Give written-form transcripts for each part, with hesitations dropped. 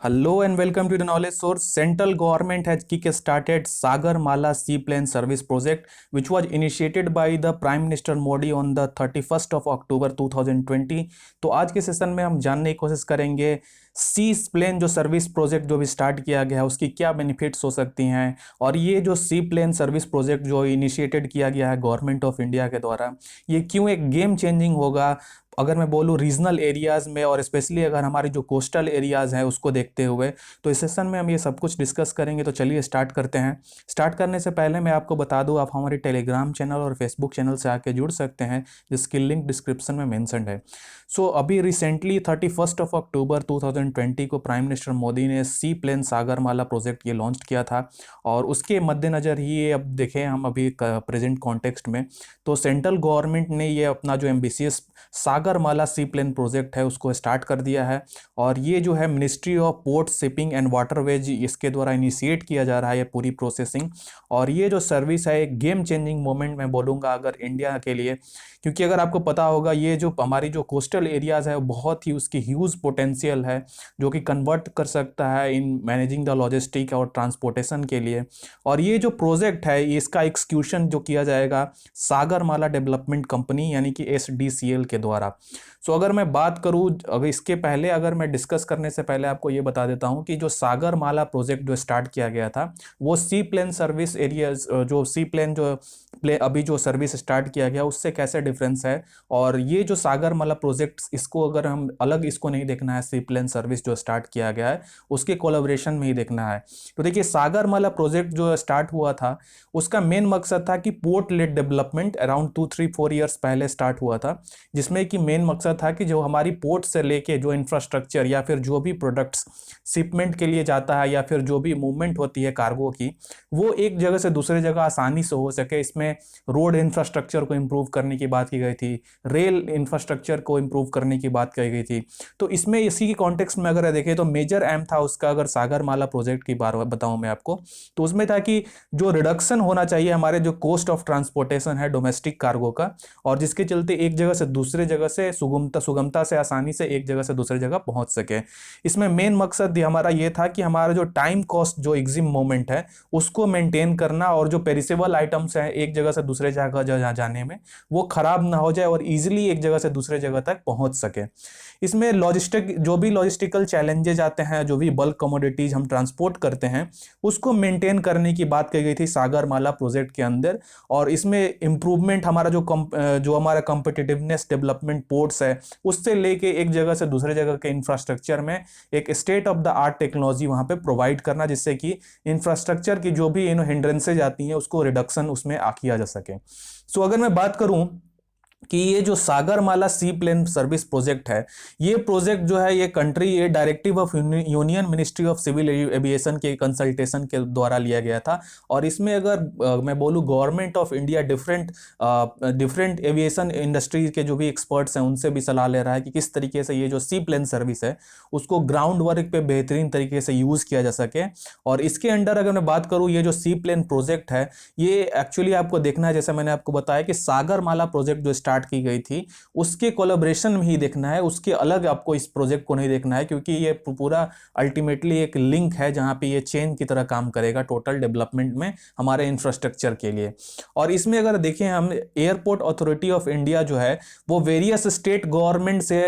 Hello and welcome to the Knowledge Source. Central government has kick-started Sagarmala Seaplane Service Project, which was initiated by the Prime Minister Modi on the 31st of October 2020. तो आज के session में हम जानने की कोशिश करेंगे सी plane जो सर्विस प्रोजेक्ट जो भी स्टार्ट किया गया है उसकी क्या बेनिफिट्स हो सकती हैं, और ये जो सी प्लेन सर्विस प्रोजेक्ट जो इनिशिएटेड किया गया है गवर्नमेंट ऑफ इंडिया के द्वारा, ये क्यों एक गेम चेंजिंग होगा अगर मैं बोलूँ रीजनल एरियाज़ में, और स्पेशली अगर हमारी जो कोस्टल एरियाज़ हैं उसको देखते हुए। तो इस सेशन में हम ये सब कुछ डिस्कस करेंगे। तो चलिए स्टार्ट करते हैं। स्टार्ट करने से पहले मैं आपको बता दूं, आप हमारे टेलीग्राम चैनल और फेसबुक चैनल से आके जुड़ सकते हैं, जिसकी लिंक डिस्क्रिप्शन में मेंशन्ड है। अभी रिसेंटली 31st ऑफ अक्टूबर 2020 को प्राइम मिनिस्टर मोदी ने सी प्लेन सागरमाला प्रोजेक्ट ये लॉन्च किया था, और उसके मद्देनज़र ही ये अब देखें हम अभी प्रेजेंट कॉन्टेक्स्ट में, तो सेंट्रल गवर्नमेंट ने ये अपना जो ambitious Sagarmala sea plane project है उसको स्टार्ट कर दिया है। और ये जो है ministry of port shipping and waterways इसके द्वारा इनिशिएट किया जा रहा है ये पूरी प्रोसेसिंग। और ये जो सर्विस है एक गेम चेंजिंग मोमेंट मैं बोलूँगा अगर इंडिया के लिए, क्योंकि अगर आपको पता होगा ये जो हमारी जो कोस्टल एरियाज़ है बहुत ही उसकी ह्यूज पोटेंशियल है, जो कि कन्वर्ट कर सकता है इन मैनेजिंग द लॉजिस्टिक और ट्रांसपोर्टेशन के लिए। और ये जो प्रोजेक्ट है इसका एक्सक्यूशन जो किया जाएगा सागरमाला डेवलपमेंट कंपनी यानी कि SDCL के द्वारा। अगर मैं बात करूं, अगर इसके पहले अगर मैं डिस्कस करने से पहले आपको ये बता देता हूं कि जो सागरमाला प्रोजेक्ट जो स्टार्ट किया गया था वो सी प्लेन सर्विस एरियाज, जो सी प्लेन जो अभी जो सर्विस स्टार्ट किया गया उससे कैसे डिफरेंस है। और ये जो सागरमाला प्रोजेक्ट, इसको अगर हम अलग इसको नहीं देखना है, सी प्लेन सर्विस जो स्टार्ट किया गया है उसके कोलैबोरेशन में ही देखना है। तो देखिए सागरमाला प्रोजेक्ट जो स्टार्ट हुआ था उसका मेन मकसद था कि port lead development around 2-3-4 years पहले स्टार्ट हुआ था, जिसमें कि मेन मकसद था कि जो हमारी पोर्ट से लेके जो इंफ्रास्ट्रक्चर या फिर जो भी प्रोडक्ट्स शिपमेंट के लिए जाता है या फिर जो भी मूवमेंट होती है कार्गो की, वो एक जगह से दूसरे जगह आसानी से हो सके। इसमें रोड इंफ्रास्ट्रक्चर को इम्प्रूव करने की बात की गई थी, रेल इंफ्रास्ट्रक्चर को इम्प्रूव करने की बात कही गई थी। तो इसमें इसी की कॉन्टेक्स्ट में अगर देखें तो मेजर एम था उसका, अगर सागरमाला प्रोजेक्ट की बात बताऊं मैं आपको, तो उसमें था कि जो रिडक्शन होना चाहिए हमारे जो कॉस्ट ऑफ ट्रांसपोर्टेशन है डोमेस्टिक कार्गो का, और जिसके चलते एक जगह से दूसरे जगह से सुगमता से आसानी से एक जगह से दूसरी जगह पहुंच सके। इसमें मेन मकसद हमारा ये था कि हमारा जो टाइम कॉस्ट जो एग्जिम मोमेंट है उसको मेंटेन करना, और जो पेरिसेबल आइटम्स हैं एक जगह से दूसरे जगह जाने में वो खराब ना हो जाए और इजीली एक जगह से दूसरे जगह तक पहुंच सके। इसमें लॉजिस्टिक जो भी लॉजिस्टिकल चैलेंजेज आते हैं, जो भी बल्क कमोडिटीज हम ट्रांसपोर्ट करते हैं उसको मेंटेन करने की बात कही गई थी सागरमाला प्रोजेक्ट के अंदर। और इसमें इंप्रूवमेंट हमारा जो हमारा कॉम्पिटिटिवनेस डेवलपमेंट पोर्ट्स है उससे लेके एक जगह से दूसरे जगह के इंफ्रास्ट्रक्चर में एक state of the art technology वहां पे प्रोवाइड करना, जिससे कि इंफ्रास्ट्रक्चर की जो भी हिंड्रेंसेज आती हैं उसको रिडक्शन उसमें किया जा सके। अगर मैं बात करूं कि ये जो Sagarmala sea plane service project है, ये प्रोजेक्ट जो है ये directive of union ministry of civil aviation के कंसल्टेशन के द्वारा लिया गया था। और इसमें अगर मैं बोलूँ government of India different aviation industry के जो भी एक्सपर्ट्स हैं उनसे भी सलाह ले रहा है कि किस तरीके से ये जो सी प्लेन सर्विस है उसको ग्राउंड वर्क पे बेहतरीन तरीके से यूज़ किया जा सके। और इसके अंडर अगर मैं बात करूँ, ये जो सी प्लेन प्रोजेक्ट है ये एक्चुअली आपको देखना है, जैसे मैंने आपको बताया कि सागरमाला प्रोजेक्ट जो स्टार्ट की गई थी उसके कोलैबोरेशन में ही देखना है, उसके अलग आपको इस प्रोजेक्ट को नहीं देखना है, क्योंकि ये पूरा अल्टीमेटली एक लिंक है जहां पे ये चेन की तरह काम करेगा टोटल डेवलपमेंट में हमारे इंफ्रास्ट्रक्चर के लिए। और इसमें अगर देखें हम, एयरपोर्ट अथॉरिटी ऑफ इंडिया जो है वो वेरियस स्टेट गवर्नमेंट से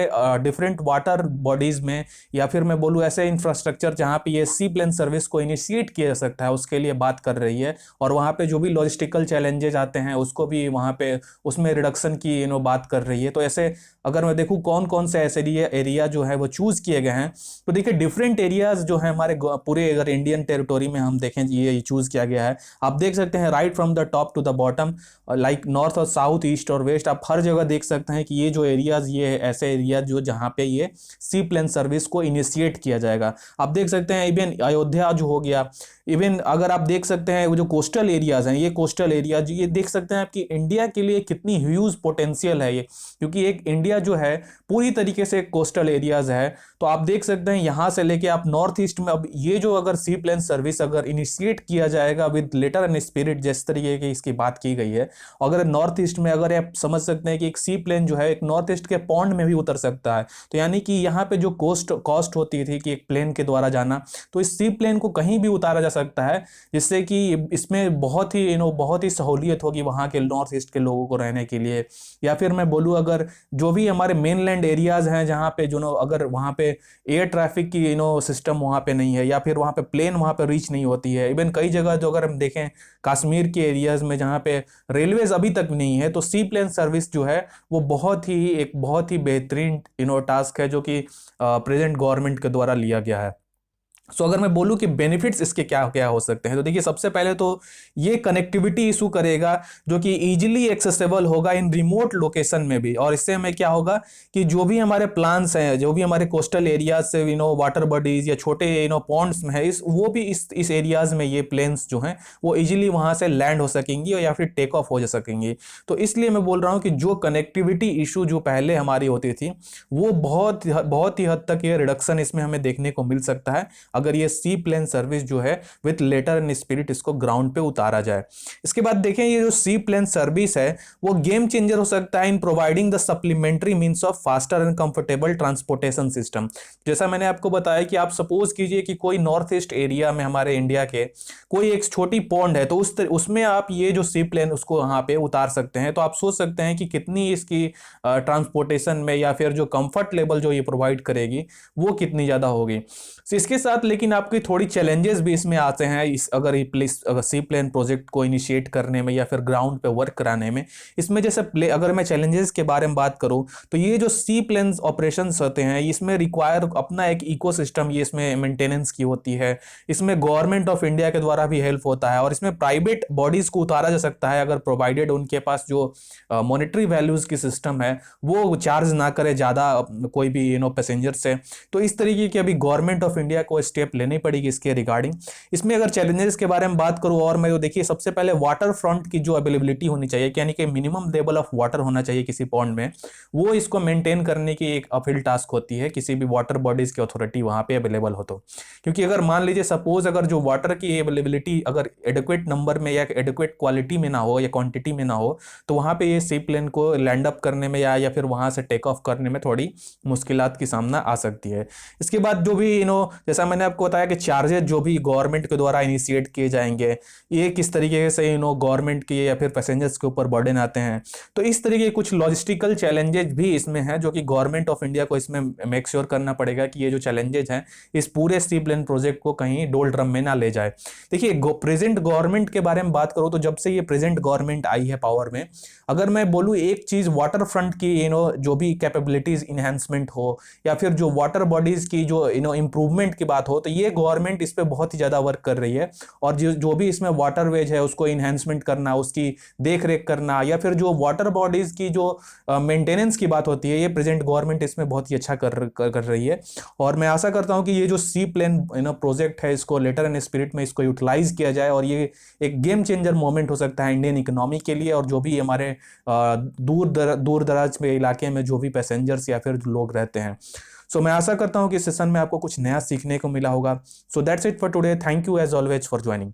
डिफरेंट वाटर बॉडीज में, या फिर मैं बोलूँ ऐसे इंफ्रास्ट्रक्चर जहां पे ये सी प्लेन सर्विस को इनिशिएट किया जा सकता है उसके लिए बात कर रही है। और वहां पे जो भी लॉजिस्टिकल चैलेंजेस आते हैं उसको भी वहां पे उसमें रिडक्शन की बात कर रही है। तो ऐसे अगर मैं देखूं कौन कौन से ऐसे एरिया जो है वो चूज किए गए हैं, तो देखिए डिफरेंट एरियाज जो है हमारे पूरे अगर इंडियन टेरिटोरी में हम देखें ये चूज किया गया है। आप देख सकते हैं right from the top to the bottom, like north और साउथ, ईस्ट और वेस्ट, आप हर जगह देख सकते हैं कि ये जो एरियाज ये ऐसे एरिया जो जहां पे ये सी प्लेन सर्विस को इनिशिएट किया जाएगा। आप देख सकते हैं इवन अयोध्या जो हो गया, इवन अगर आप देख सकते हैं वो जो कोस्टल एरियाज हैं, ये कोस्टल एरियाज, ये देख सकते हैं आपकी इंडिया के लिए कितनी ह्यूज पोटेंशियल है ये, क्योंकि एक इंडिया जो है पूरी तरीके से कोस्टल एरियाज है। तो आप देख सकते हैं यहाँ से लेके आप नॉर्थ ईस्ट में, अब ये जो अगर सी प्लेन सर्विस अगर इनिशिएट किया जाएगा विद लेटर एंड स्पिरिट, जिस तरीके की इसकी बात की गई है, अगर नॉर्थ ईस्ट में अगर आप समझ सकते हैं कि एक सी प्लेन जो है एक नॉर्थ ईस्ट के पॉन्ड में भी उतर सकता है, तो यानी कि यहाँ पे जो कॉस्ट होती थी कि एक प्लेन के द्वारा जाना, तो इस सी प्लेन को कहीं भी उतारा जा सकता है, जिससे कि इसमें बहुत ही बहुत ही सहूलियत होगी वहाँ के नॉर्थ ईस्ट के लोगों को रहने के लिए। या फिर मैं बोलूँ अगर जो भी हमारे मेनलैंड एरियाज हैं जहाँ पे अगर वहाँ पे एयर ट्रैफिक की सिस्टम वहाँ पे नहीं है, या फिर वहाँ पे प्लेन वहाँ पे रीच नहीं होती है, इवन कई जगह जो अगर हम देखें कश्मीर के एरियाज में जहाँ पे रेलवेज अभी तक नहीं है, तो सी प्लेन सर्विस जो है वो बहुत ही बेहतरीन टास्क है जो कि प्रेजेंट गवर्नमेंट के द्वारा लिया गया है। सो अगर मैं बोलूं कि बेनिफिट्स इसके क्या क्या हो सकते हैं, तो देखिए सबसे पहले तो ये कनेक्टिविटी इशू करेगा जो कि इजीली एक्सेसिबल होगा इन रिमोट लोकेशन में भी, और इससे हमें क्या होगा कि जो भी हमारे प्लान्स हैं, जो भी हमारे कोस्टल एरियाज से वाटर बॉडीज या छोटे पॉन्ड्स में है, वो भी इस एरियाज में ये प्लेन्स जो हैं वो इजीली वहां से लैंड हो सकेंगी या फिर टेक ऑफ हो जा सकेंगी। तो इसलिए मैं बोल रहा हूँ कि जो कनेक्टिविटी इशू जो पहले हमारी होती थी वो बहुत ही हद तक ये रिडक्शन इसमें हमें देखने को मिल सकता है अगर ये सी प्लेन सर्विस जो है विथ लेटर एंड स्पिरिट इसको ग्राउंड पे उतारा जाए। इसके बाद देखें ये जो सी प्लेन सर्विस है वो गेम चेंजर हो सकता है in providing the supplementary means of faster and comfortable transportation system. जैसा मैंने आपको बताया कि आप सपोज कीजिए कि कोई नॉर्थ ईस्ट एरिया में हमारे इंडिया के कोई एक छोटी पॉन्ड है, तो उसमें आप ये जो सी प्लेन उसको वहां पे उतार सकते हैं, तो आप सोच सकते हैं कि कितनी इसकी ट्रांसपोर्टेशन में या फिर जो कंफर्ट लेवल जो ये प्रोवाइड करेगी वो कितनी ज्यादा होगी। इसके साथ लेकिन आपकी थोड़ी चैलेंजेस भी इसमें आते हैं अगर सी प्लेन प्रोजेक्ट को इनिशिएट करने में या फिर ग्राउंड पे वर्क कराने में। इसमें जैसे अगर मैं चैलेंजेस के बारे में बात करूं तो ये जो सी प्लेन ऑपरेशंस होते हैं इसमें रिक्वायर अपना एक इकोसिस्टम ये इसमें मेंटेनेंस की होती है, इसमें गवर्नमेंट ऑफ इंडिया के द्वारा भी हेल्प होता है, और इसमें प्राइवेट बॉडीज को उतारा जा सकता है अगर प्रोवाइडेड उनके पास जो मॉनेटरी वैल्यूज की सिस्टम है वो चार्ज ना करे ज़्यादा कोई भी पैसेंजर से। तो इस तरीके की अभी गवर्नमेंट ऑफ इंडिया को स्टेप लेनी पड़ेगी इसके रिगार्डिंग। इसमें अगर चैलेंजेस के बारे में बात करूं और मैं, तो देखिए सबसे पहले वाटर फ्रंट की जो अवेलेबिलिटी होनी चाहिए, यानी कि मिनिमम लेवल ऑफ वाटर होना चाहिए किसी पॉन्ड में, वो इसको मेंटेन करने की एक अपहिल टास्क होती है किसी भी वाटर बॉडीज की अथॉरिटी वहां पे अवेलेबल हो तो। क्योंकि अगर मान लीजिए सपोज अगर जो वाटर की अवेलेबिलिटी अगर एडिक्वेट नंबर में या एडिक्वेट क्वालिटी में ना हो या क्वांटिटी में ना हो, तो वहां पे ये सी प्लेन को लैंड अप करने में या फिर वहां से टेक ऑफ करने में थोड़ी मुश्किलात की सामना आ सकती है। इसके बाद जो भी जैसा मैंने आपको बताया कि चार्जेस जो भी गवर्नमेंट के द्वारा इनिशिएट किए जाएंगे, ये किस तरीके से गवर्नमेंट के या फिर पैसेंजर्स के ऊपर बर्डन आते हैं, तो इस तरीके के कुछ लॉजिस्टिकल चैलेंजेस भी इसमें हैं जो कि गवर्नमेंट ऑफ इंडिया को इसमें मेक श्योर करना पड़ेगा कि ये जो चैलेंजेस हैं इस पूरे सी प्लेन प्रोजेक्ट को कहीं डोल ड्रम में ना ले जाए। देखिए प्रेजेंट गवर्नमेंट के बारे में बात करूं तो जब से ये प्रेजेंट गवर्नमेंट आई है पावर में, अगर मैं बोलूं एक चीज वाटर फ्रंट की जो भी कैपेबिलिटीज इन्हेंसमेंट हो या फिर जो वाटर बॉडीज की जो इंप्रूवमेंट की बात हो, तो ये गवर्नमेंट इस पे बहुत ही ज़्यादा वर्क कर रही है। और जो भी इसमें वाटर वेज है उसको इन्हेंसमेंट करना, उसकी देख रेख करना, या फिर जो वाटर बॉडीज की जो मेंटेनेंस की बात होती है, ये प्रेजेंट गवर्नमेंट इसमें बहुत ही अच्छा कर रही है। और मैं आशा करता हूँ कि ये जो सी प्लेन प्रोजेक्ट है इसको लेटर एंड स्पिरिट में इसको यूटिलाइज किया जाए, और ये एक गेम चेंजर मोमेंट हो सकता है इंडियन इकोनॉमी के लिए, और जो भी हमारे दूर दराज में इलाके में जो भी पैसेंजर्स या फिर लोग रहते हैं। सो मैं आशा करता हूँ कि इस सेशन में आपको कुछ नया सीखने को मिला होगा। So that's it for today. Thank you as always for joining.